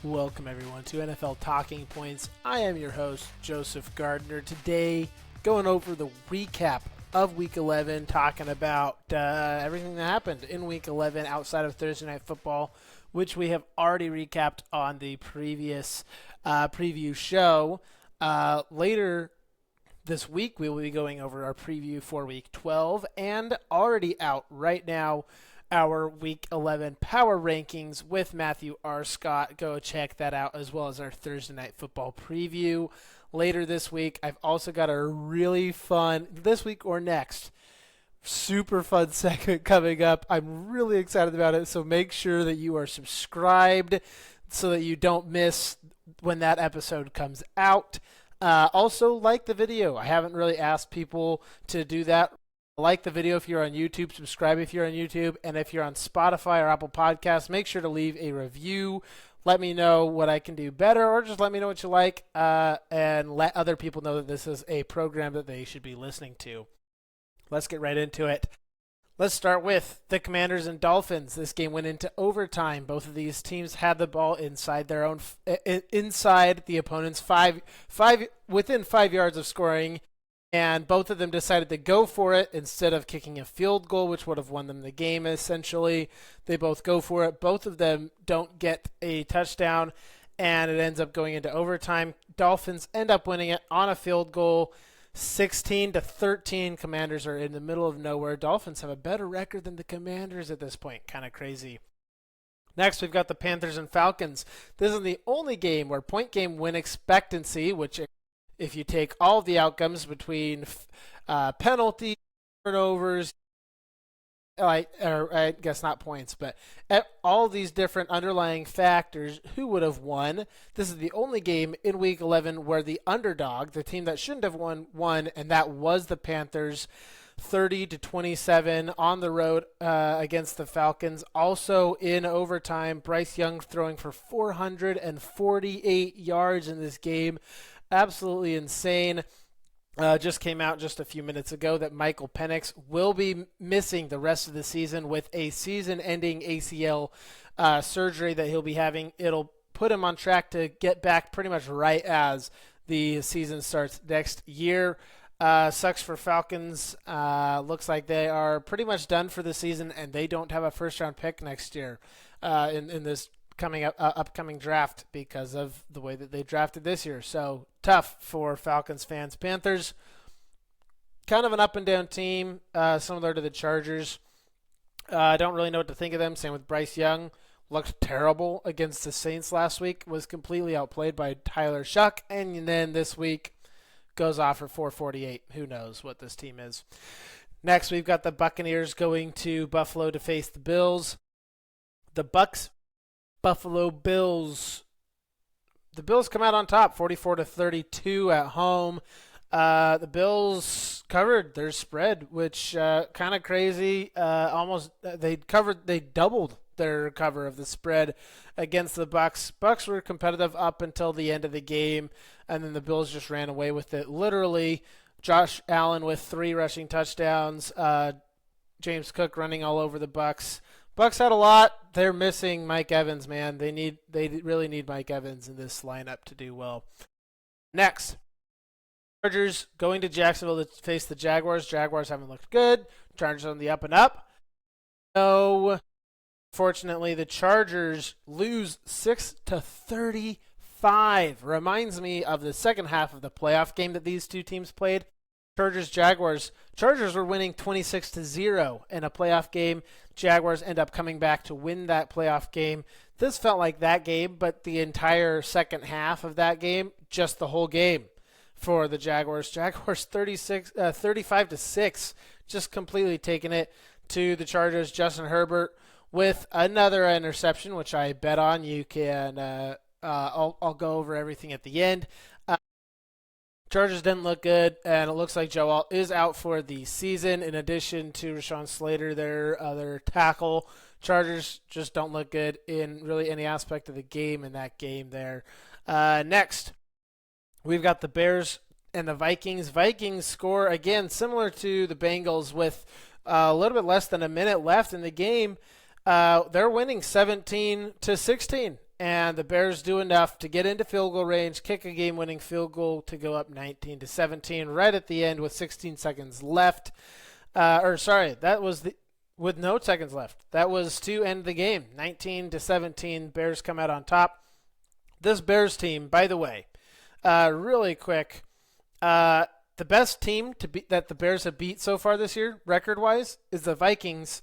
Welcome everyone to NFL Talking Points. I am your host, Joseph Gardner. Today, going over the recap of Week 11, talking about everything that happened in Week 11 outside of Thursday Night Football, which we have already recapped on the previous preview show. Later this week, we will be going over our preview for Week 12, and already out right now, our Week 11 Power Rankings with Matthew R. Scott. Go check that out, as well as our Thursday Night Football preview later this week. I've also got a really fun, this week or next, super fun segment coming up. I'm really excited about it, so make sure that you are subscribed so that you don't miss when that episode comes out. Also, like the video. I haven't really asked people to do that. Like the video if you're on YouTube, subscribe if you're on YouTube, and if you're on Spotify or Apple Podcasts, make sure to leave a review. Let me know what I can do better, or just let me know what you like, and let other people know that this is a program that they should be listening to. Let's get right into it. Let's start with the Commanders and Dolphins. This game went into overtime. Both of these teams had the ball inside their own, inside the opponent's within 5 yards of scoring. And both of them decided to go for it instead of kicking a field goal, which would have won them the game, essentially. They both go for it. Both of them don't get a touchdown, and it ends up going into overtime. Dolphins end up winning it on a field goal, 16-13. Commanders are in the middle of nowhere. Dolphins have a better record than the Commanders at this point. Kind of crazy. Next, we've got the Panthers and Falcons. This is the only game where point game win expectancy, which if you take all of the outcomes between penalty, turnovers, or I guess not points, but all these different underlying factors, who would have won? This is the only game in Week 11 where the underdog, the team that shouldn't have won, and that was the Panthers, 30-27 on the road against the Falcons. Also in overtime, Bryce Young throwing for 448 yards in this game. Absolutely insane. Just came out just a few minutes ago that Michael Penix will be missing the rest of the season with a season-ending ACL surgery that he'll be having. It'll put him on track to get back pretty much right as the season starts next year. Sucks for Falcons. Looks like they are pretty much done for the season, and they don't have a first-round pick next year in this upcoming draft because of the way that they drafted this year. So tough for Falcons fans. Panthers, kind of an up and down team, similar to the Chargers. I don't really know what to think of them. Same with Bryce Young. Looked terrible against the Saints last week. Was completely outplayed by Tyler Shuck. And then this week goes off for 448. Who knows what this team is. Next, we've got the Buccaneers going to Buffalo to face the Bills. The Buffalo Bills. The Bills come out on top, 44-32 at home. The Bills covered their spread, which kind of crazy. They doubled their cover of the spread against the Bucs. Bucs were competitive up until the end of the game, and then the Bills just ran away with it. Literally, Josh Allen with 3 rushing touchdowns. James Cook running all over the Bucs. Bucs had a lot. They're missing Mike Evans, man. They really need Mike Evans in this lineup to do well. Next, Chargers going to Jacksonville to face the Jaguars. Jaguars haven't looked good. Chargers on the up and up. No, fortunately, the Chargers lose 6-35. Reminds me of the second half of the playoff game that these two teams played. Chargers-Jaguars. Chargers were winning 26-0 in a playoff game. Jaguars end up coming back to win that playoff game. This felt like that game, but the entire second half of that game, just the whole game for the Jaguars. Jaguars 35-6, just completely taking it to the Chargers. Justin Herbert with another interception, which I bet on. You can, I'll go over everything at the end. Chargers didn't look good, and it looks like Joe Alt is out for the season. In addition to Rashawn Slater, their other tackle, Chargers just don't look good in really any aspect of the game in that game there. Next, we've got the Bears and the Vikings. Vikings score, again, similar to the Bengals with a little bit less than a minute left in the game. They're winning 17-16. and the Bears do enough to get into field goal range, kick a game-winning field goal to go up 19-17 right at the end with 16 seconds left. That was with no seconds left. That was to end the game. 19-17, Bears come out on top. This Bears team, by the way, really quick, the best team that the Bears have beat so far this year, record-wise, is the Vikings,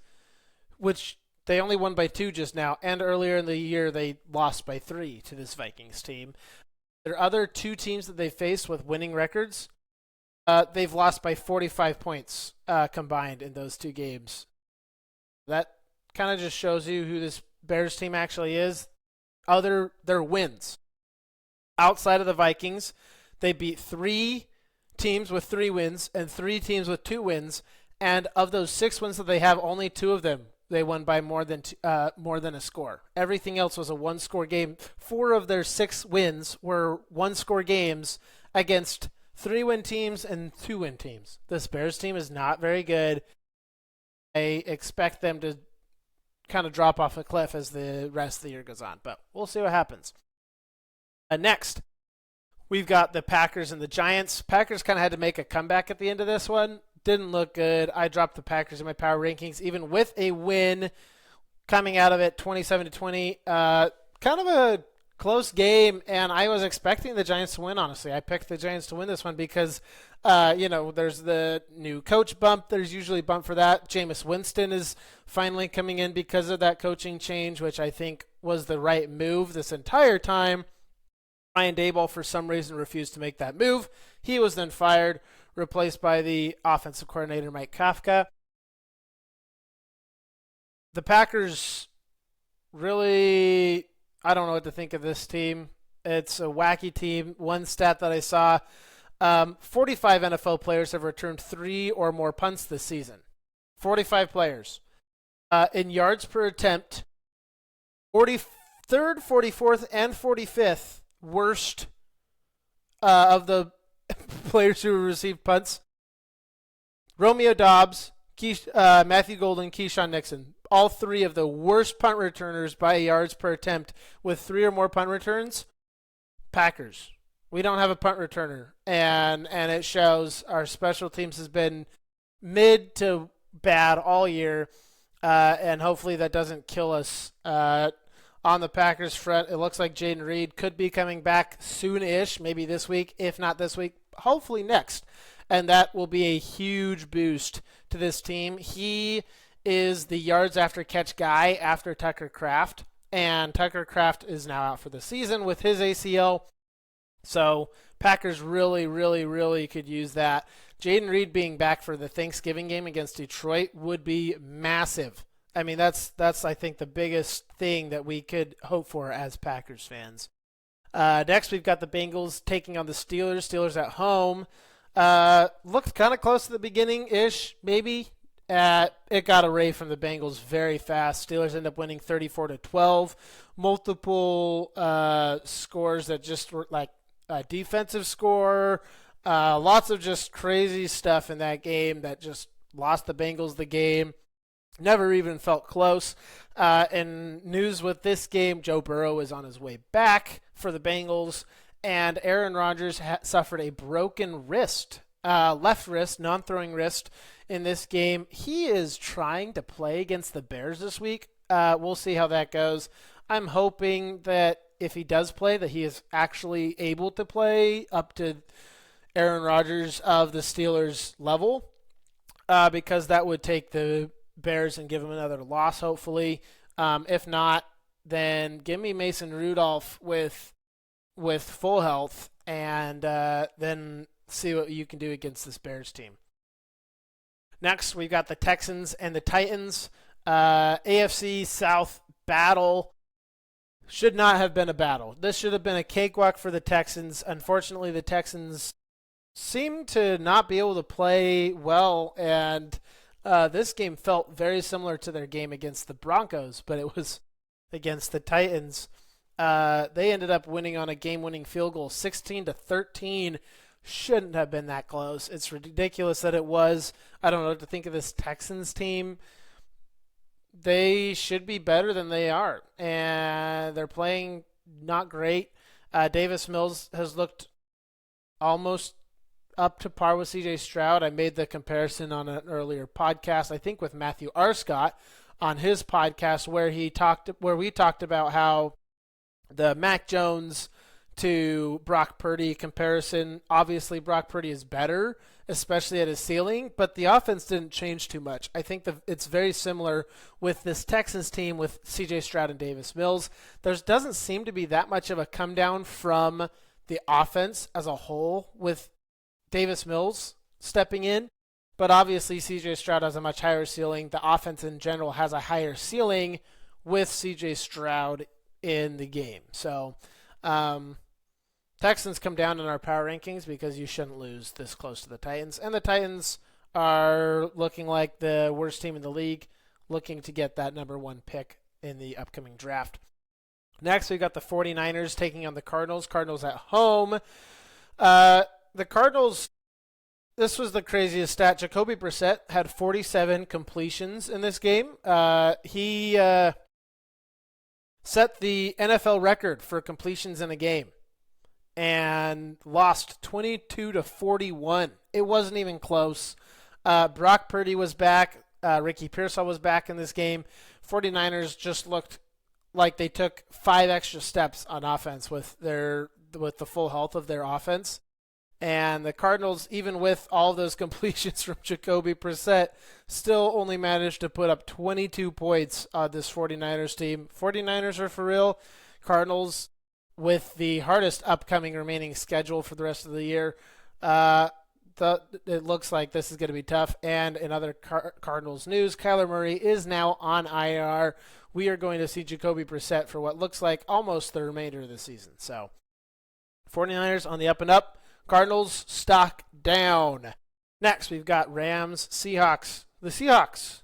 which they only won by 2 just now, and earlier in the year they lost by 3 to this Vikings team. Their other 2 teams that they faced with winning records, they've lost by 45 points combined in those 2 games. That kind of just shows you who this Bears team actually is. Their wins. Outside of the Vikings, they beat 3 teams with 3 wins and 3 teams with 2 wins, and of those 6 wins that they have, only 2 of them they won by more than a score. Everything else was a 1-score game. 4 of their 6 wins were 1-score games against 3-win teams and 2-win teams. This Bears team is not very good. I expect them to kind of drop off a cliff as the rest of the year goes on, but we'll see what happens. Next, we've got the Packers and the Giants. Packers kind of had to make a comeback at the end of this one. Didn't look good. I dropped the Packers in my power rankings, even with a win coming out of it, 27-20. Kind of a close game, and I was expecting the Giants to win, honestly. I picked the Giants to win this one because, there's the new coach bump. There's usually a bump for that. Jameis Winston is finally coming in because of that coaching change, which I think was the right move this entire time. Ryan Daboll, for some reason, refused to make that move. He was then fired, replaced by the offensive coordinator, Mike Kafka. The Packers really, I don't know what to think of this team. It's a wacky team. One stat that I saw, 45 NFL players have returned 3 or more punts this season. 45 players. In yards per attempt, 43rd, 44th, and 45th worst of the players who received punts. Romeo Doubs, Matthew Golden, Keyshawn Nixon. All 3 of the worst punt returners by yards per attempt with 3 or more punt returns. Packers. We don't have a punt returner. And it shows. Our special teams has been mid to bad all year. And hopefully that doesn't kill us. On the Packers front, it looks like Jaden Reed could be coming back soon-ish, maybe this week. If not this week, hopefully next. And that will be a huge boost to this team. He is the yards after catch guy after Tucker Kraft. And Tucker Kraft is now out for the season with his ACL. So Packers really, really, really could use that. Jaden Reed being back for the Thanksgiving game against Detroit would be massive. I mean, that's I think the biggest thing that we could hope for as Packers fans. Next, we've got the Bengals taking on the Steelers. Steelers at home. Looked kind of close to the beginning-ish, maybe. It got away from the Bengals very fast. Steelers end up winning 34-12. Multiple scores that just were like a defensive score. Lots of just crazy stuff in that game that just lost the Bengals the game. Never even felt close. In news with this game, Joe Burrow is on his way back for the Bengals, and Aaron Rodgers suffered a broken wrist, left wrist, non-throwing wrist in this game. He is trying to play against the Bears this week. We'll see how that goes. I'm hoping that if he does play, that he is actually able to play up to Aaron Rodgers of the Steelers level, because that would take the Bears and give him another loss, hopefully. If not, then give me Mason Rudolph with full health, and then see what you can do against this Bears team. Next, we've got the Texans and the Titans. AFC South battle. Should not have been a battle. This should have been a cakewalk for the Texans. Unfortunately, the Texans seem to not be able to play well, and this game felt very similar to their game against the Broncos, but it was against the Titans. They ended up winning on a game-winning field goal, 16-13. Shouldn't have been that close. It's ridiculous that it was. I don't know what to think of this Texans team. They should be better than they are, and they're playing not great. Davis Mills has looked almost up to par with CJ Stroud. I made the comparison on an earlier podcast, I think with Matthew Arscott on his podcast, where we talked about how the Mac Jones to Brock Purdy comparison, obviously Brock Purdy is better, especially at his ceiling, but the offense didn't change too much. I think it's very similar with this Texans team with CJ Stroud and Davis Mills. There doesn't seem to be that much of a come down from the offense as a whole with Davis Mills stepping in, but obviously CJ Stroud has a much higher ceiling. The offense in general has a higher ceiling with CJ Stroud in the game. So Texans come down in our power rankings because you shouldn't lose this close to the Titans. And the Titans are looking like the worst team in the league, looking to get that number 1 pick in the upcoming draft. Next, we got the 49ers taking on the Cardinals. Cardinals at home. The Cardinals, this was the craziest stat. Jacoby Brissett had 47 completions in this game. He set the NFL record for completions in a game and lost 22-41. It wasn't even close. Brock Purdy was back. Ricky Pearsall was back in this game. 49ers just looked like they took 5 extra steps on offense with the full health of their offense. And the Cardinals, even with all those completions from Jacoby Brissett, still only managed to put up 22 points on this 49ers team. 49ers are for real. Cardinals, with the hardest upcoming remaining schedule for the rest of the year, it looks like this is going to be tough. And in other Cardinals news, Kyler Murray is now on IR. We are going to see Jacoby Brissett for what looks like almost the remainder of the season. So 49ers on the up and up. Cardinals stock down. Next, we've got Rams, Seahawks. The Seahawks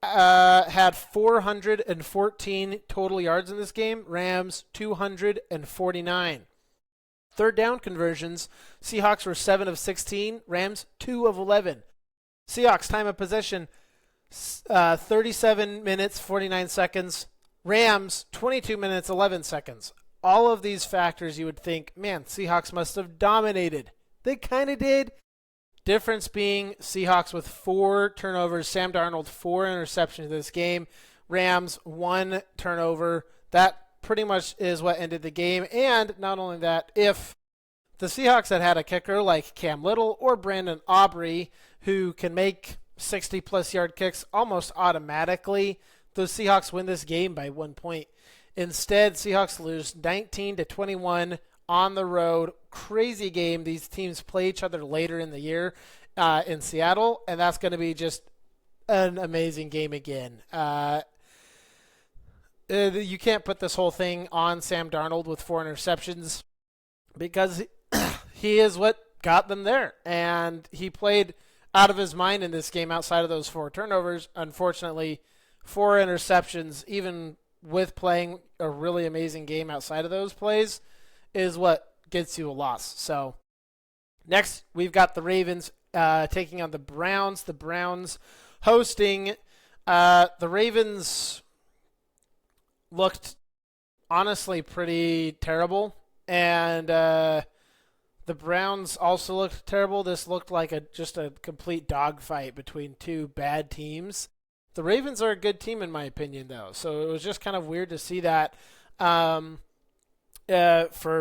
had 414 total yards in this game. Rams, 249. Third down conversions, Seahawks were 7 of 16. Rams, 2 of 11. Seahawks time of possession, 37 minutes, 49 seconds. Rams, 22 minutes, 11 seconds. All of these factors you would think, man, Seahawks must have dominated. They kind of did. Difference being Seahawks with 4 turnovers. Sam Darnold, 4 interceptions this game. Rams, 1 turnover. That pretty much is what ended the game. And not only that, if the Seahawks had a kicker like Cam Little or Brandon Aubrey, who can make 60-plus yard kicks almost automatically, the Seahawks win this game by 1 point. Instead, Seahawks lose 19-21 on the road. Crazy game. These teams play each other later in the year in Seattle, and that's going to be just an amazing game again. You can't put this whole thing on Sam Darnold with 4 interceptions because he is what got them there, and he played out of his mind in this game outside of those 4 turnovers. Unfortunately, 4 interceptions, even with playing a really amazing game outside of those plays, is what gets you a loss. So next, we've got the Ravens taking on the Browns. The Browns hosting. The Ravens looked honestly pretty terrible, and the Browns also looked terrible. This looked like just a complete dogfight between 2 bad teams. The Ravens are a good team, in my opinion, though. So it was just kind of weird to see that. For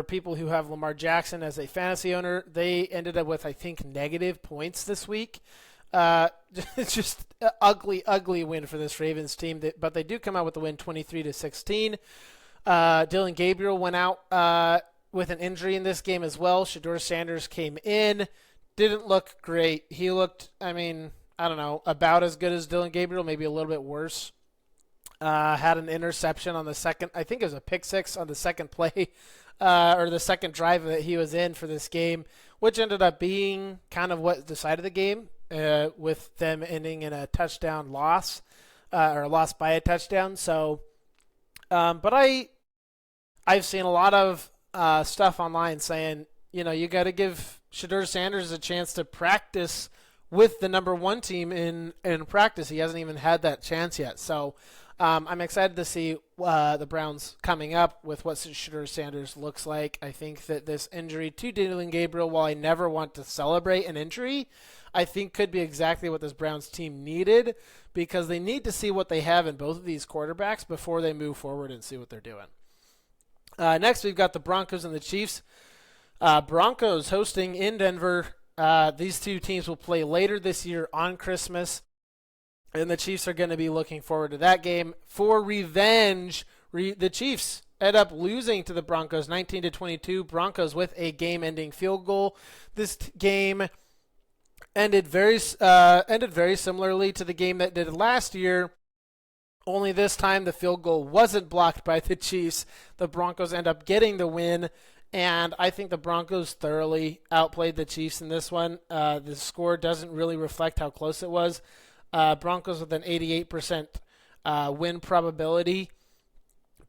people who have Lamar Jackson as a fantasy owner, they ended up with, I think, negative points this week. It's just an ugly, ugly win for this Ravens team. But they do come out with the win 23-16. Dylan Gabriel went out with an injury in this game as well. Shedeur Sanders came in. Didn't look great. He looked, I don't know, about as good as Dylan Gabriel, maybe a little bit worse. Had an interception on the second, I think it was a pick six on the second play, or the second drive that he was in for this game, which ended up being kind of what decided the game, with them ending in a touchdown loss, or a loss by a touchdown. So, but I've seen a lot of stuff online saying, you got to give Shedeur Sanders a chance to practice with the number 1 team in practice. He hasn't even had that chance yet. So I'm excited to see the Browns coming up with what Shedeur Sanders looks like. I think that this injury to Dylan Gabriel, while I never want to celebrate an injury, I think could be exactly what this Browns team needed, because they need to see what they have in both of these quarterbacks before they move forward and see what they're doing. Next, we've got the Broncos and the Chiefs. Broncos hosting in Denver. These two teams will play later this year on Christmas, and the Chiefs are going to be looking forward to that game for revenge. The Chiefs end up losing to the Broncos 19-22. Broncos with a game-ending field goal. This game ended very similarly to the game that did last year. Only this time the field goal wasn't blocked by the Chiefs. The Broncos end up getting the win, and I think the Broncos thoroughly outplayed the Chiefs in this one. The score doesn't really reflect how close it was. Broncos with an 88% win probability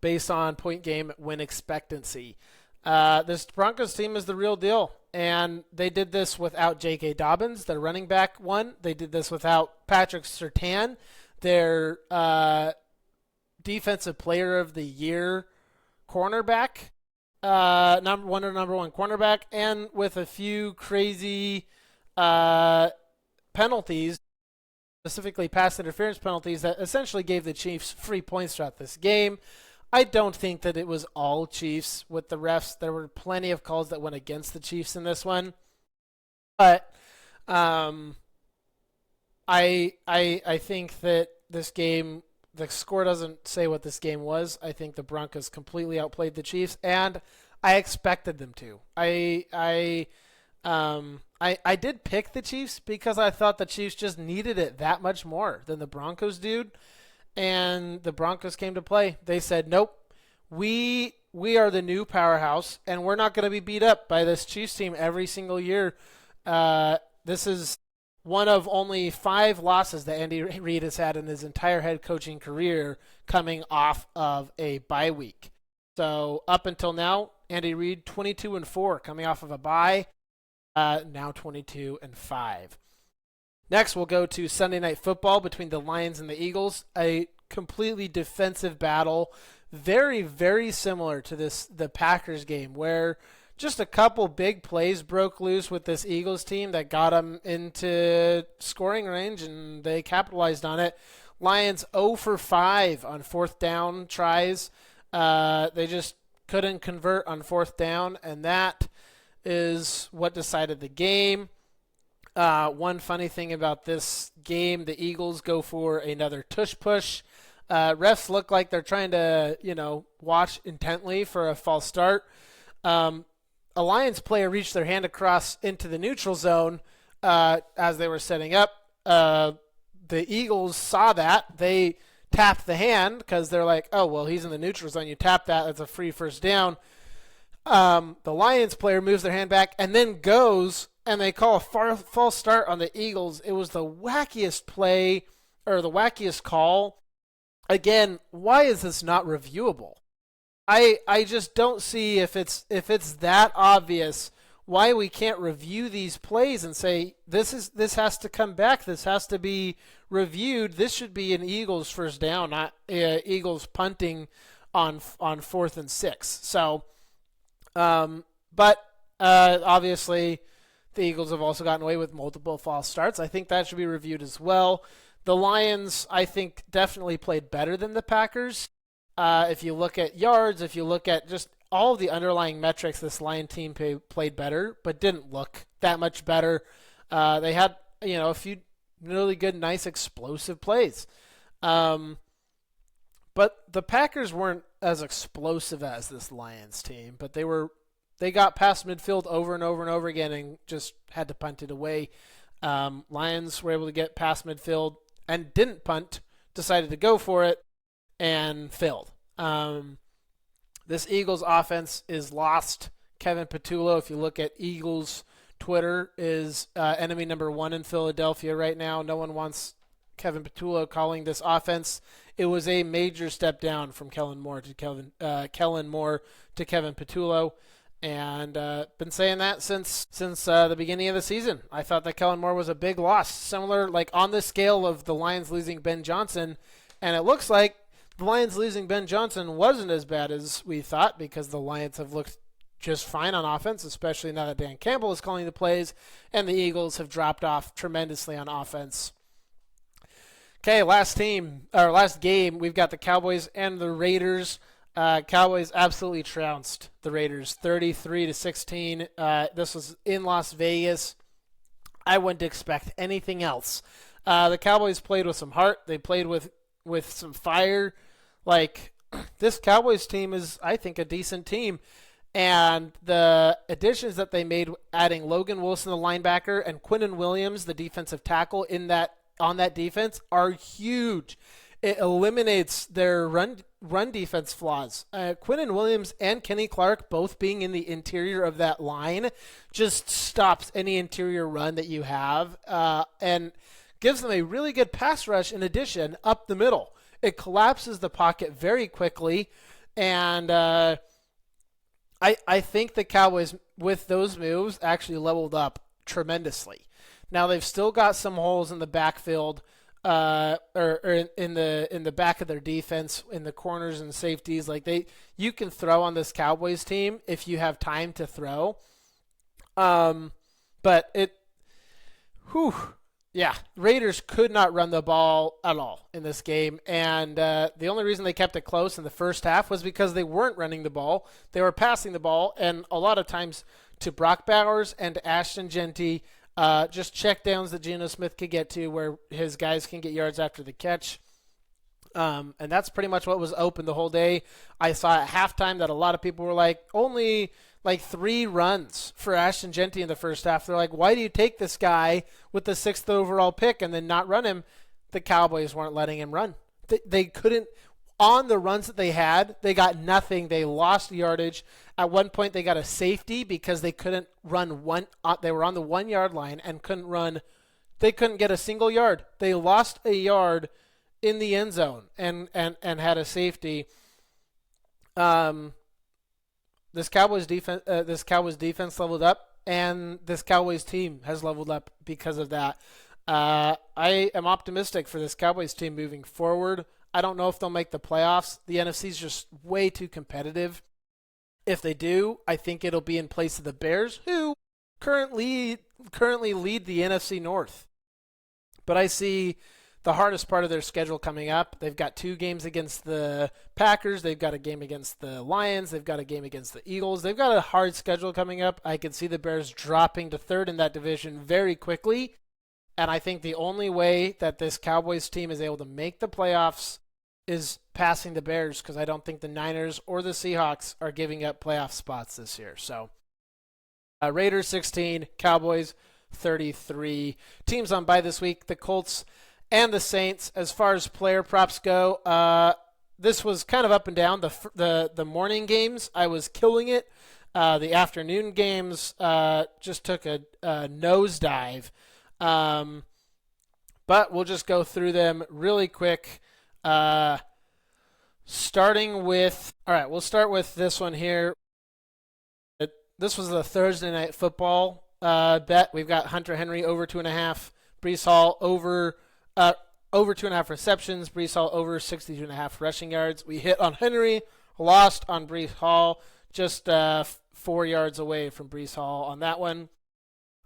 based on point game win expectancy. This Broncos team is the real deal, and they did this without J.K. Dobbins, their running back one. They did this without Patrick Surtain, their defensive player of the year cornerback, number one cornerback, and with a few crazy penalties, specifically pass interference penalties, that essentially gave the Chiefs free points throughout this game. I don't think that it was all Chiefs with the refs. There were plenty of calls that went against the Chiefs in this one, but I think that this game, the score doesn't say what this game was. I think the Broncos completely outplayed the Chiefs, and I expected them to. I did pick the Chiefs because I thought the Chiefs just needed it that much more than the Broncos did, and the Broncos came to play. They said, nope, we are the new powerhouse, and we're not going to be beat up by this Chiefs team every single year. This is one of only 5 losses that Andy Reid has had in his entire head coaching career coming off of a bye week. So up until now, Andy Reid 22-4 coming off of a bye, now 22-5. Next, we'll go to Sunday Night Football between the Lions and the Eagles, a completely defensive battle, very, very similar to the Packers game, where just a couple big plays broke loose with this Eagles team that got them into scoring range, and they capitalized on it. Lions 0 for 5 on fourth down tries. They just couldn't convert on fourth down, and that is what decided the game. One funny thing about this game, the Eagles go for another tush push. Refs look like they're trying to, watch intently for a false start. A Lions player reached their hand across into the neutral zone as they were setting up. The Eagles saw that. They tapped the hand because they're like, oh, well, he's in the neutral zone. You tap that. That's a free first down. The Lions player moves their hand back and then goes, and they call a false start on the Eagles. It was the wackiest play, or the wackiest call. Again, why is this not reviewable? I just don't see, if it's that obvious, why we can't review these plays and say this has to come back. This has to be reviewed. This should be an Eagles first down, not Eagles punting on 4th and 6. So, but obviously the Eagles have also gotten away with multiple false starts. I think that should be reviewed as well. The Lions, I think, definitely played better than the Packers. If you look at yards, if you look at just all of the underlying metrics, this Lion team played better, but didn't look that much better. They had, a few really good, nice, explosive plays. But the Packers weren't as explosive as this Lions team, but they got past midfield over and over and over again and just had to punt it away. Lions were able to get past midfield and didn't punt, decided to go for it, and failed. This Eagles offense is lost. Kevin Patullo, if you look at Eagles Twitter, is enemy number 1 in Philadelphia right now. No one wants Kevin Patullo calling this offense. It was a major step down from Kellen Moore to Kevin Patullo, and been saying that since the beginning of the season. I thought that Kellen Moore was a big loss, similar like on the scale of the Lions losing Ben Johnson, and it looks like The Lions losing Ben Johnson wasn't as bad as we thought because the Lions have looked just fine on offense, especially now that Dan Campbell is calling the plays, and the Eagles have dropped off tremendously on offense. Okay, last game, we've got the Cowboys and the Raiders. Cowboys absolutely trounced the Raiders, 33-16. This was in Las Vegas. I wouldn't expect anything else. The Cowboys played with some heart. They played with some fire. Like, this Cowboys team is, I think, a decent team. And the additions that they made, adding Logan Wilson, the linebacker, and Quinnen Williams, the defensive tackle, on that defense, are huge. It eliminates their run defense flaws. Quinnen Williams and Kenny Clark both being in the interior of that line just stops any interior run that you have, and gives them a really good pass rush in addition up the middle. It collapses the pocket very quickly, and I think the Cowboys, with those moves, actually leveled up tremendously. Now they've still got some holes in the backfield, or in the back of their defense, in the corners and safeties. Like, you can throw on this Cowboys team if you have time to throw. But Raiders could not run the ball at all in this game, and the only reason they kept it close in the first half was because they weren't running the ball. They were passing the ball, and a lot of times to Brock Bowers and to Ashton Genty, just check downs that Geno Smith could get to where his guys can get yards after the catch. And that's pretty much what was open the whole day. I saw at halftime that a lot of people were like, only like 3 runs for Ashton Genty in the first half. They're like, why do you take this guy with the 6th overall pick and then not run him? The Cowboys weren't letting him run. They couldn't. On the runs that they had, they got nothing. They lost yardage. At one point, they got a safety because they couldn't run one. They were on the 1 yard line and couldn't run. They couldn't get a single yard. They lost a yard in the end zone and had a safety. This Cowboys defense leveled up, and this Cowboys team has leveled up because of that. I am optimistic for this Cowboys team moving forward. I don't know if they'll make the playoffs. The NFC is just way too competitive. If they do, I think it'll be in place of the Bears, who currently lead the NFC North. But I see the hardest part of their schedule coming up. They've got 2 games against the Packers. They've got a game against the Lions. They've got a game against the Eagles. They've got a hard schedule coming up. I can see the Bears dropping to 3rd in that division very quickly. And I think the only way that this Cowboys team is able to make the playoffs is passing the Bears, because I don't think the Niners or the Seahawks are giving up playoff spots this year. So Raiders 16, Cowboys 33. Teams on bye this week, the Colts and the Saints. As far as player props go, this was kind of up and down. The morning games, I was killing it. The afternoon games just took a nosedive. But we'll just go through them really quick. Starting with, we'll start with this one here. This was the Thursday night football bet. We've got Hunter Henry over 2.5, Breece Hall over 2.5 receptions, Breece Hall over 62.5 rushing yards. We hit on Henry, lost on Breece Hall, just 4 yards away from Breece Hall on that one.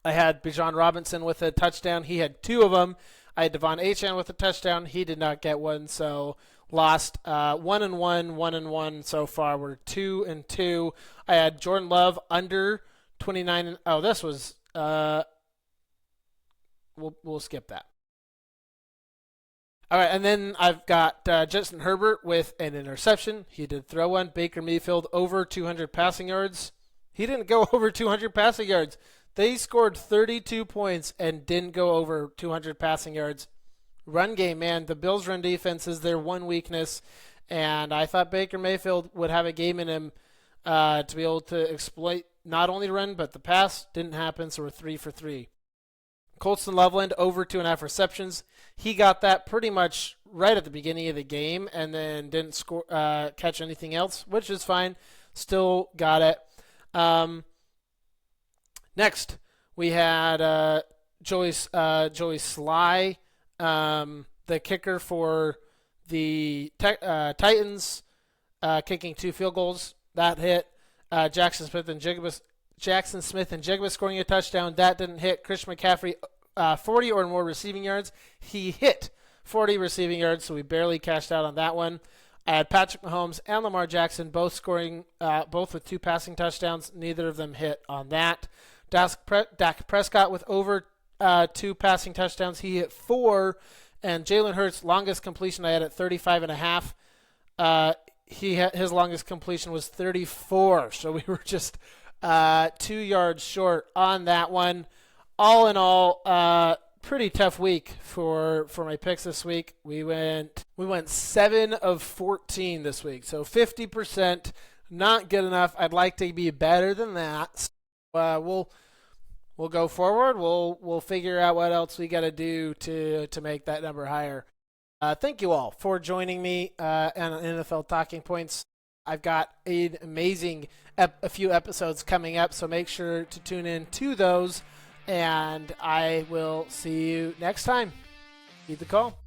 I had Bijan Robinson with a touchdown. He had 2 of them. I had Devon Achane with a touchdown. He did not get one, so lost 1-1, 1-1 so far. We're 2-2. I had Jordan Love under 29. This was we'll skip that. All right, and then I've got Justin Herbert with an interception. He did throw one. Baker Mayfield over 200 passing yards. He didn't go over 200 passing yards. They scored 32 points and didn't go over 200 passing yards. Run game, man. The Bills' run defense is their one weakness, and I thought Baker Mayfield would have a game in him to be able to exploit not only the run but the pass. Didn't happen, so we're 3 for 3. Colston Loveland over 2.5 receptions. He got that pretty much right at the beginning of the game and then didn't score, catch anything else, which is fine. Still got it. Next, we had Joey Sly, the kicker for The Titans kicking 2 field goals, that hit. Jackson Smith and Jigba scoring a touchdown, that didn't hit. Christian McCaffrey 40 or more receiving yards, he hit 40 receiving yards, so we barely cashed out on that one. I had Patrick Mahomes and Lamar Jackson both scoring, both with 2 passing touchdowns. Neither of them hit on that. Dak Prescott with over 2 passing touchdowns. He hit 4. And Jalen Hurts' longest completion I had at 35.5. His longest completion was 34. So we were just 2 yards short on that one. All in all, pretty tough week for my picks this week. We went 7 of 14 this week, so 50%, not good enough. I'd like to be better than that. We'll go forward. We'll figure out what else we got to do to make that number higher. Thank you all for joining me on NFL Talking Points. I've got an amazing a few episodes coming up, so make sure to tune in to those. And I will see you next time. Keep the call.